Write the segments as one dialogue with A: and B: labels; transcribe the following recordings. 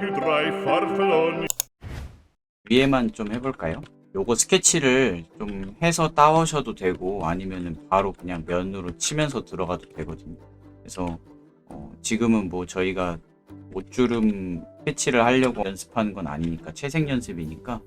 A: più tra i farfalloni.
B: 위에만 좀 해볼까요? 요거 스케치를 좀 해서 따오셔도 되고 아니면은 바로 그냥 면으로 치면서 들어가도 되거든요. 그래서 지금은 뭐 저희가 옷주름 스케치를 하려고 연습하는 건 아니니까 채색 연습이니까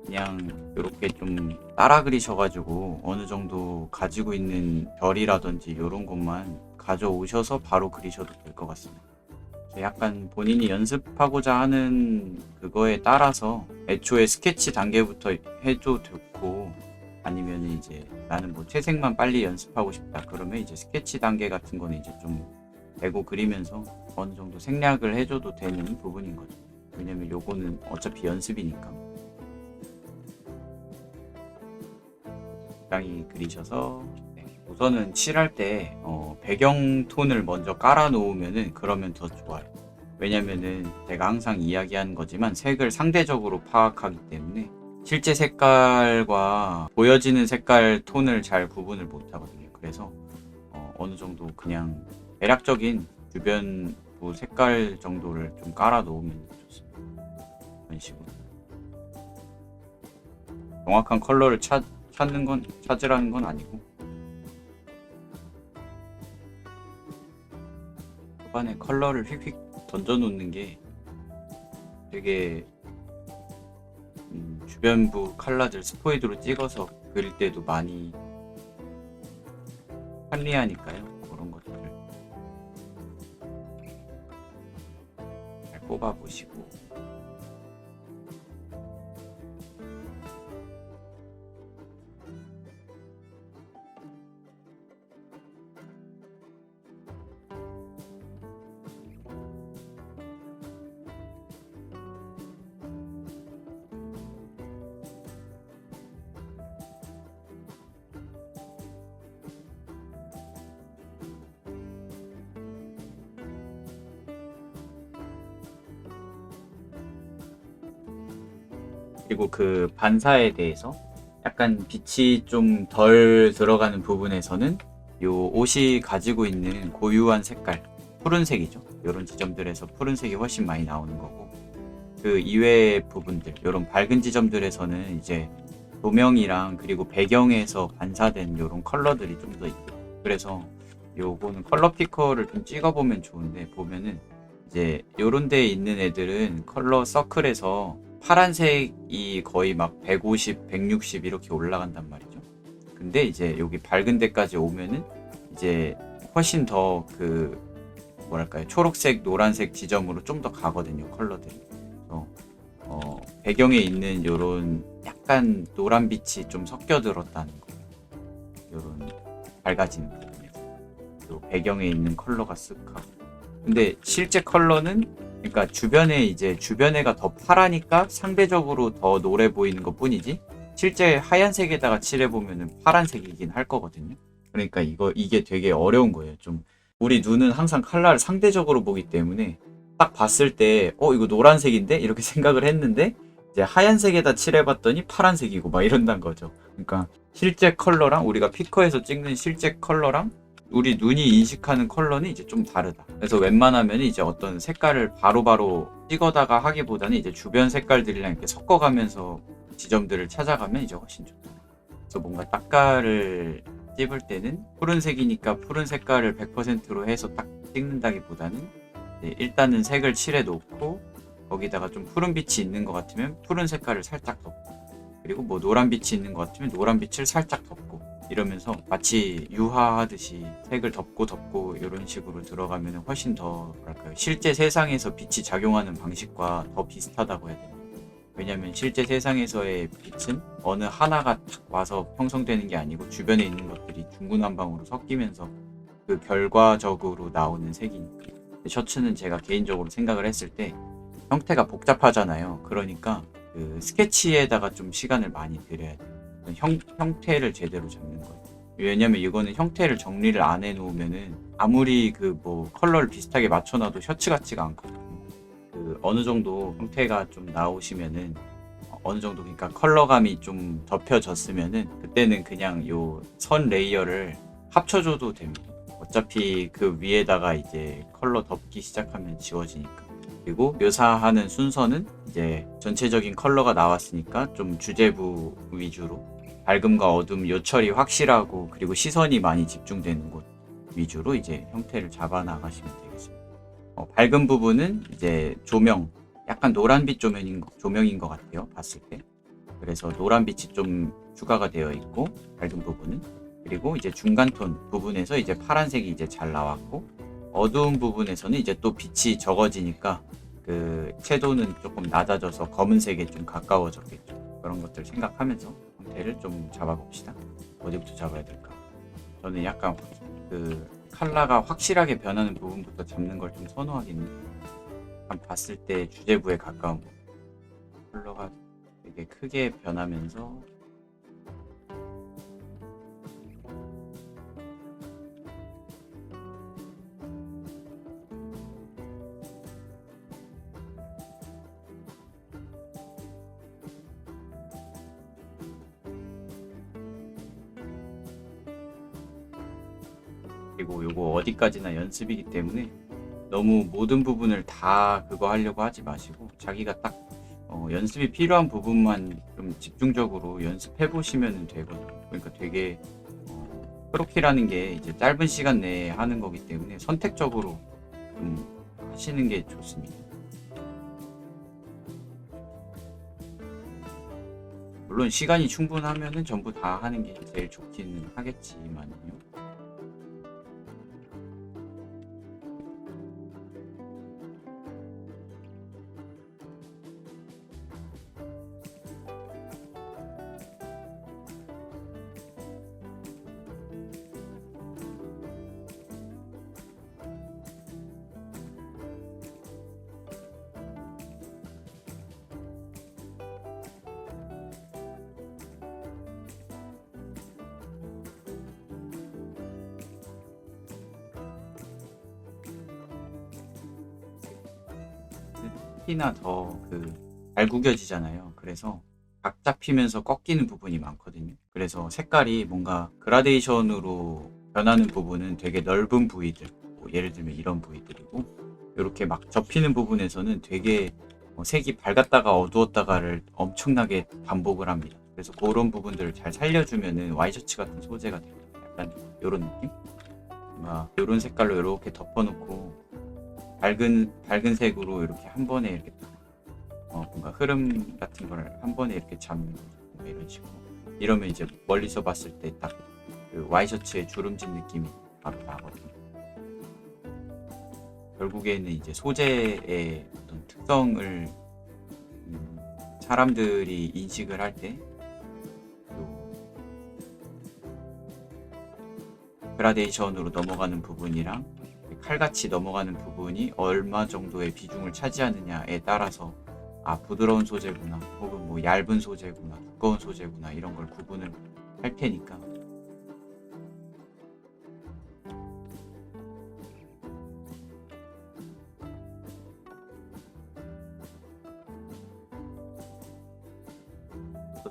B: 그냥 이렇게 좀 따라 그리셔가지고 어느 정도 가지고 있는 별이라든지 이런 것만 가져오셔서 바로 그리셔도 될 것 같습니다. 약간 본인이 연습하고자 하는 그거에 따라서 애초에 스케치 단계부터 해도 좋고 아니면 이제 나는 뭐 채색만 빨리 연습하고 싶다 그러면 이제 스케치 단계 같은 거는 이제 좀 대고 그리면서 어느 정도 생략을 해줘도 되는 부분인 거죠. 왜냐면 요거는 어차피 연습이니까. 적당히 그리셔서 우선은 칠할 때 배경 톤을 먼저 깔아 놓으면은 그러면 더 좋아요. 왜냐면은 제가 항상 이야기하는 거지만 색을 상대적으로 파악하기 때문에 실제 색깔과 보여지는 색깔 톤을 잘 구분을 못 하거든요. 그래서 어느 정도 그냥 대략적인 주변 색깔 정도를 좀 깔아 놓으면 좋습니다. 이런 식으로 정확한 컬러를 찾으라는 건 아니고 초반에 컬러를 휙휙 던져 놓는 게 되게 주변부 컬러들 스포이드로 찍어서 그릴 때도 많이 편리하니까요. 그런 것들을 잘 뽑아 보시고 그리고 그 반사에 대해서 약간 빛이 좀 덜 들어가는 부분에서는 요 옷이 가지고 있는 고유한 색깔, 푸른색이죠. 이런 지점들에서 푸른색이 훨씬 많이 나오는 거고 그 이외의 부분들, 이런 밝은 지점들에서는 이제 조명이랑 그리고 배경에서 반사된 이런 컬러들이 좀 더 있고 그래서 요거는 컬러 피커를 좀 찍어보면 좋은데 보면은 이제 요런 데에 있는 애들은 컬러 서클에서 파란색이 거의 막 150, 160 이렇게 올라간단 말이죠. 근데 이제 여기 밝은 데까지 오면은 이제 훨씬 더 그 뭐랄까요 초록색, 노란색 지점으로 좀 더 가거든요 컬러들이. 그래서 배경에 있는 요런 약간 노란 빛이 좀 섞여 들었다는 거. 요런 밝아지는 부분에서 또 배경에 있는 컬러가 쓱 하고. 근데 실제 컬러는 그러니까 주변에가 더 파라니까 상대적으로 더 노래 보이는 것 뿐이지 실제 하얀색에다가 칠해보면은 파란색이긴 할 거거든요. 그러니까 이게 되게 어려운 거예요. 좀 우리 눈은 항상 컬러를 상대적으로 보기 때문에 딱 봤을 때 이거 노란색인데 이렇게 생각을 했는데 이제 하얀색에다 칠해봤더니 파란색이고 막 이런단 거죠. 그러니까 실제 컬러랑 우리가 피커에서 찍는 실제 컬러랑 우리 눈이 인식하는 컬러는 이제 좀 다르다. 그래서 웬만하면 이제 어떤 색깔을 바로바로 찍어다가 하기보다는 이제 주변 색깔들이랑 이렇게 섞어가면서 지점들을 찾아가면 이제 훨씬 좋다. 그래서 뭔가 딱깔을 찝을 때는 푸른색이니까 푸른 색깔을 100%로 해서 딱 찍는다기보다는 일단은 색을 칠해 놓고 거기다가 좀 푸른 빛이 있는 것 같으면 푸른 색깔을 살짝 덮고 그리고 뭐 노란 빛이 있는 것 같으면 노란 빛을 살짝 덮고 이러면서 마치 유화하듯이 색을 덮고 이런 식으로 들어가면 훨씬 더 뭐랄까요 실제 세상에서 빛이 작용하는 방식과 더 비슷하다고 해야 되나. 왜냐면 실제 세상에서의 빛은 어느 하나가 탁 와서 형성되는 게 아니고 주변에 있는 것들이 중구난방으로 섞이면서 그 결과적으로 나오는 색이니까. 셔츠는 제가 개인적으로 생각을 했을 때 형태가 복잡하잖아요. 그러니까 그 스케치에다가 좀 시간을 많이 들여야 돼요. 형태를 제대로 잡는 거예요. 왜냐면 이거는 형태를 정리를 안 해놓으면은 아무리 그 뭐 컬러를 비슷하게 맞춰놔도 셔츠 같지가 않거든요. 그 어느 정도 형태가 좀 나오시면은 어느 정도 그러니까 컬러감이 좀 덮여졌으면은 그때는 그냥 요 선 레이어를 합쳐줘도 됩니다. 어차피 그 위에다가 이제 컬러 덮기 시작하면 지워지니까. 그리고 묘사하는 순서는 이제 전체적인 컬러가 나왔으니까 좀 주제부 위주로 밝음과 어둠 요철이 확실하고 그리고 시선이 많이 집중되는 곳 위주로 이제 형태를 잡아 나가시면 되겠습니다. 밝은 부분은 이제 조명, 약간 노란빛 조명인 것 같아요. 봤을 때. 그래서 노란빛이 좀 추가가 되어 있고 밝은 부분은, 그리고 이제 중간톤 부분에서 이제 파란색이 이제 잘 나왔고, 어두운 부분에서는 이제 또 빛이 적어지니까 그 채도는 조금 낮아져서 검은색에 좀 가까워졌겠죠. 그런 것들 생각하면서 형태를 좀 잡아봅시다. 어디부터 잡아야 될까? 저는 약간 그 컬러가 확실하게 변하는 부분부터 잡는 걸 좀 선호하긴 해요. 봤을 때 주제부에 가까운 컬러가 되게 크게 변하면서 그리고 요거 어디까지나 연습이기 때문에 너무 모든 부분을 다 그거 하려고 하지 마시고 자기가 딱 연습이 필요한 부분만 좀 집중적으로 연습해 보시면 되거든요. 그러니까 되게 프로키라는 게 이제 짧은 시간 내에 하는 거기 때문에 선택적으로 좀 하시는 게 좋습니다. 물론 시간이 충분하면은 전부 다 하는 게 제일 좋기는 하겠지만요. 특히나 더 잘 구겨지잖아요. 그래서 각 잡히면서 꺾이는 부분이 많거든요. 그래서 색깔이 뭔가 그라데이션으로 변하는 부분은 되게 넓은 부위들, 뭐 예를 들면 이런 부위들이고, 이렇게 막 접히는 부분에서는 되게 색이 밝았다가 어두웠다가를 엄청나게 반복을 합니다. 그래서 그런 부분들을 잘 살려주면은 와이셔츠 같은 소재가 돼요. 약간 이런 느낌? 이런 색깔로 이렇게 덮어놓고 밝은 색으로 이렇게 한 번에 이렇게 뭔가 흐름 같은 걸 한 번에 이렇게 잡는 거죠. 이런 식으로. 이러면 이제 멀리서 봤을 때 딱 그 와이셔츠의 주름진 느낌이 바로 나거든요. 결국에는 이제 소재의 어떤 특성을 사람들이 인식을 할 때 그라데이션으로 넘어가는 부분이랑 칼같이 넘어가는 부분이 얼마 정도의 비중을 차지하느냐에 따라서 부드러운 소재구나, 혹은 뭐 얇은 소재구나, 두꺼운 소재구나, 이런 걸 구분을 할 테니까.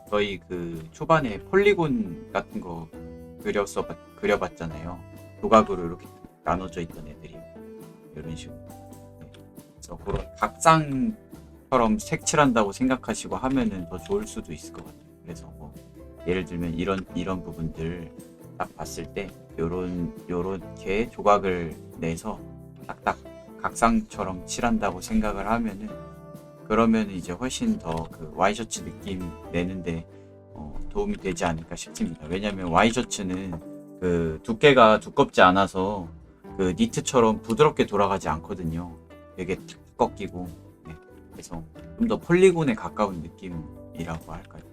B: 저희 그 초반에 폴리곤 같은 거 그려봤잖아요. 조각으로 이렇게 나눠져 있던 애들이 이런 식으로. 그래서 그런 각상처럼 색칠한다고 생각하시고 하면은 더 좋을 수도 있을 것 같아요. 그래서 뭐 예를 들면 이런 부분들 딱 봤을 때 요렇게 조각을 내서 딱딱 각상처럼 칠한다고 생각을 하면은, 그러면 이제 훨씬 더 그 와이셔츠 느낌 내는데 도움이 되지 않을까 싶습니다. 왜냐면 와이셔츠는 그 두께가 두껍지 않아서 그 니트처럼 부드럽게 돌아가지 않거든요. 되게 탁 꺾이고. 네. 그래서 좀 더 폴리곤에 가까운 느낌이라고 할까요?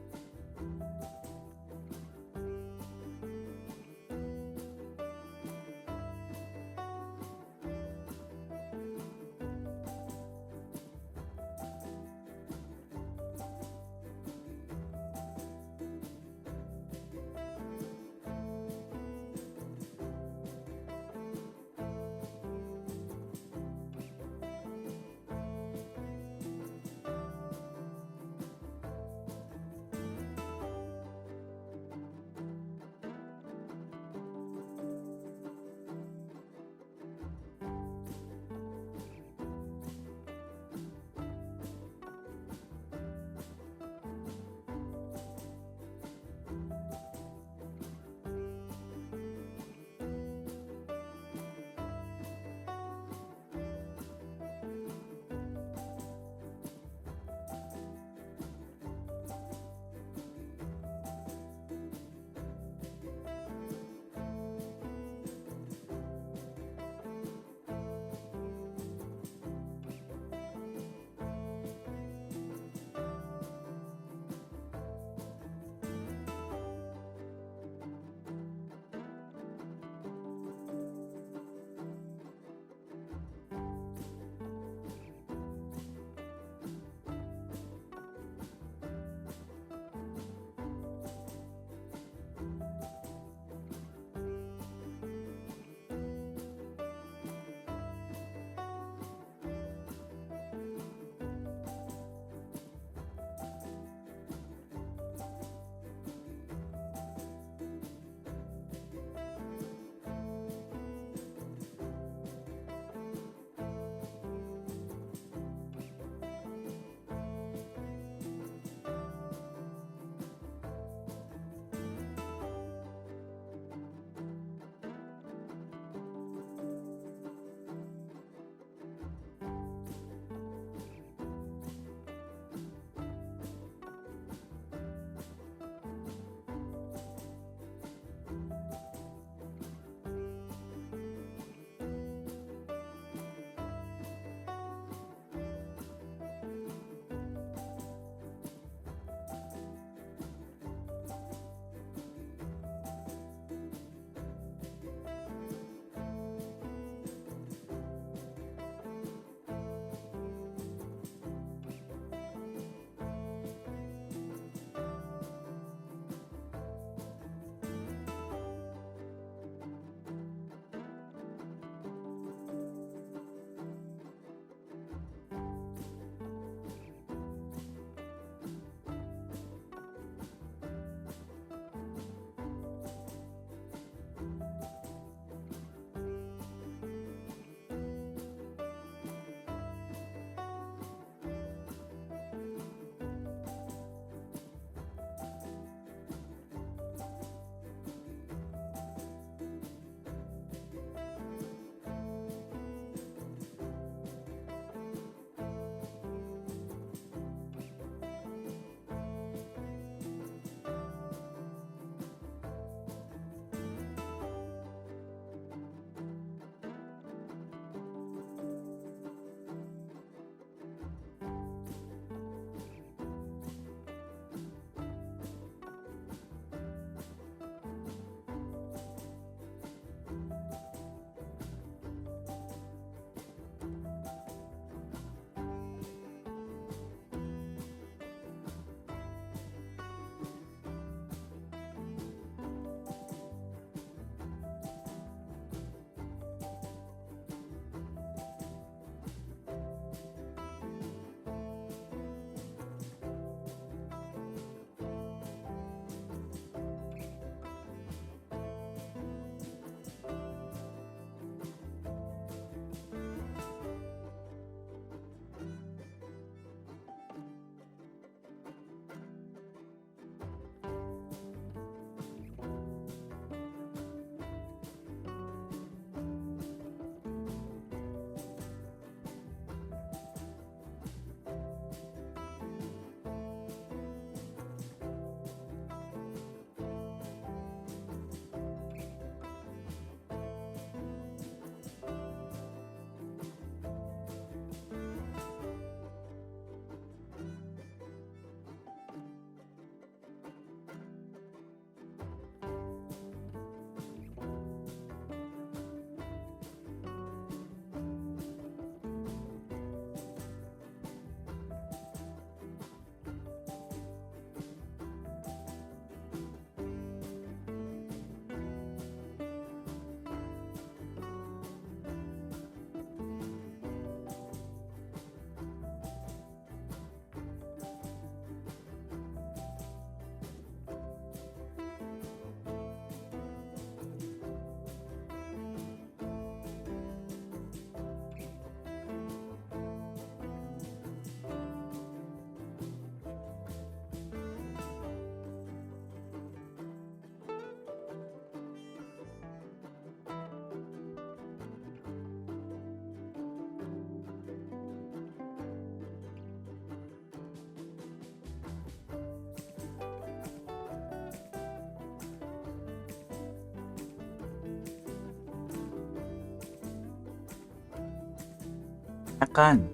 B: 약간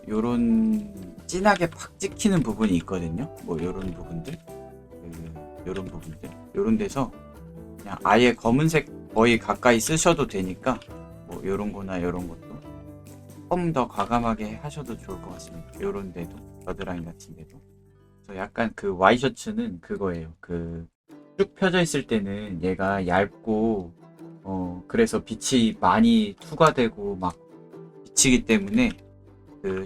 B: 요런 진하게 팍 찍히는 부분이 있거든요. 뭐 요런 부분들, 요런 부분들, 요런 데서 그냥 아예 검은색 거의 가까이 쓰셔도 되니까 뭐 요런 거나 요런 것도 조금 더 과감하게 하셔도 좋을 것 같습니다. 요런 데도, 겨드랑이 같은 데도. 그래서 약간 그 와이셔츠는 그거예요. 쭉 펴져 있을 때는 얘가 얇고 그래서 빛이 많이 투과되고 막 비치기 때문에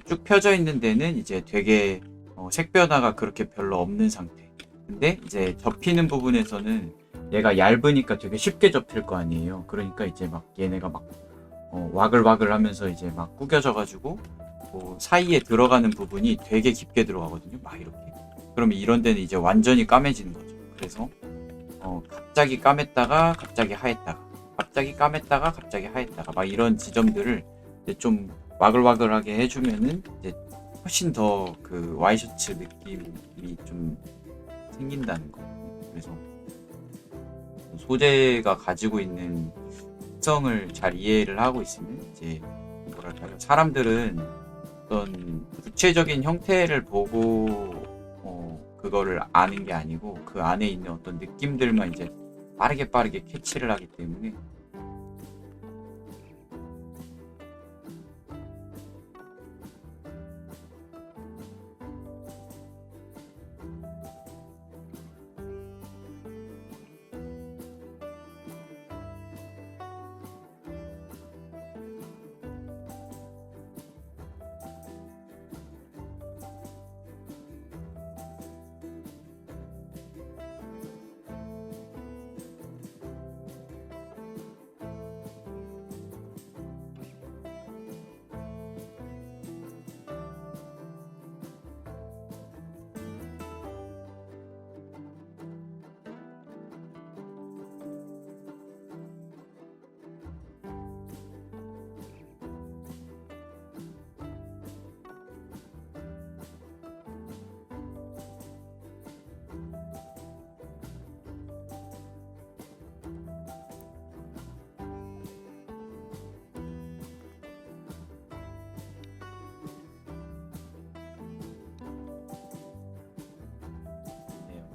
B: 쭉 펴져 있는 데는 이제 되게 색 변화가 그렇게 별로 없는 상태. 근데 이제 접히는 부분에서는 얘가 얇으니까 되게 쉽게 접힐 거 아니에요. 그러니까 이제 막 얘네가 막 와글와글 하면서 이제 막 구겨져 가지고 사이에 들어가는 부분이 되게 깊게 들어가거든요. 막 이렇게. 그러면 이런 데는 이제 완전히 까매지는 거죠. 그래서 갑자기 까맸다가 갑자기 하였다가 갑자기 까맸다가 갑자기 하였다가 막 이런 지점들을 이제 좀 와글와글하게 해주면은 이제 훨씬 더 그 와이셔츠 느낌이 좀 생긴다는 거. 그래서 소재가 가지고 있는 특성을 잘 이해를 하고 있으면 이제 뭐랄까요, 사람들은 어떤 구체적인 형태를 보고 그거를 아는 게 아니고 그 안에 있는 어떤 느낌들만 이제 빠르게 캐치를 하기 때문에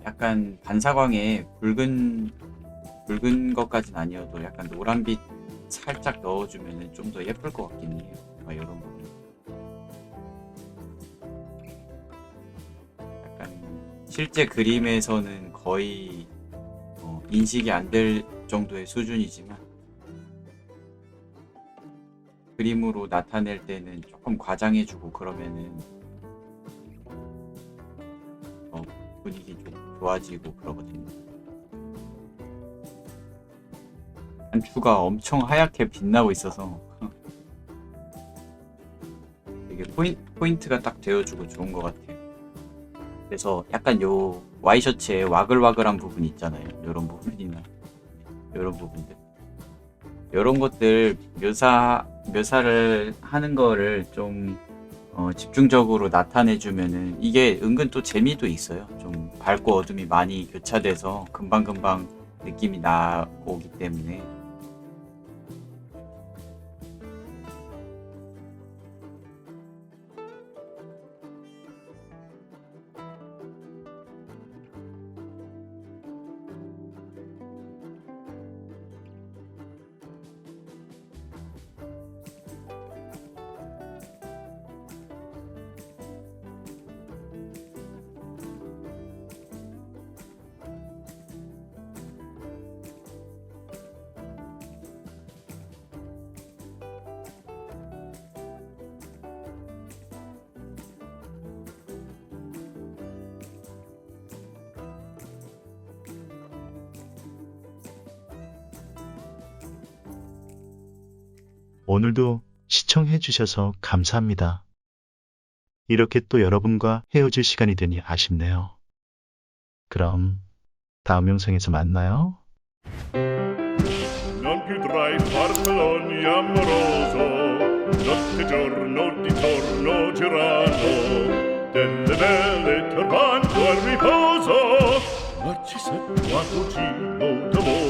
B: 약간 반사광에 붉은 것까진 아니어도 약간 노란빛 살짝 넣어주면 좀 더 예쁠 것 같긴 해요. 막 이런 부분. 약간 실제 그림에서는 거의 인식이 안 될 정도의 수준이지만 그림으로 나타낼 때는 조금 과장해주고 그러면은 분위기 좀 좋아지고 그러거든요. 단추가 엄청 하얗게 빛나고 있어서 되게 포인트가 딱 되어주고 좋은 것 같아요. 그래서 약간 요 와이셔츠에 와글와글한 부분이 있잖아요. 요런 부분이나 요런 부분들, 요런 것들 묘사를 하는 거를 좀 집중적으로 나타내주면은 이게 은근 또 재미도 있어요. 좀 밝고 어둠이 많이 교차돼서 금방금방 느낌이 나오기 때문에.
C: 오늘도 시청해주셔서 감사합니다. 이렇게 또 여러분과 헤어질 시간이 되니 아쉽네요. 그럼 다음 영상에서 만나요.
A: Non più tra i farfalloni amoroso, notte e giorno di torno girano, delle belle turbando al riposo, ma ci seppe un cugino d'amore.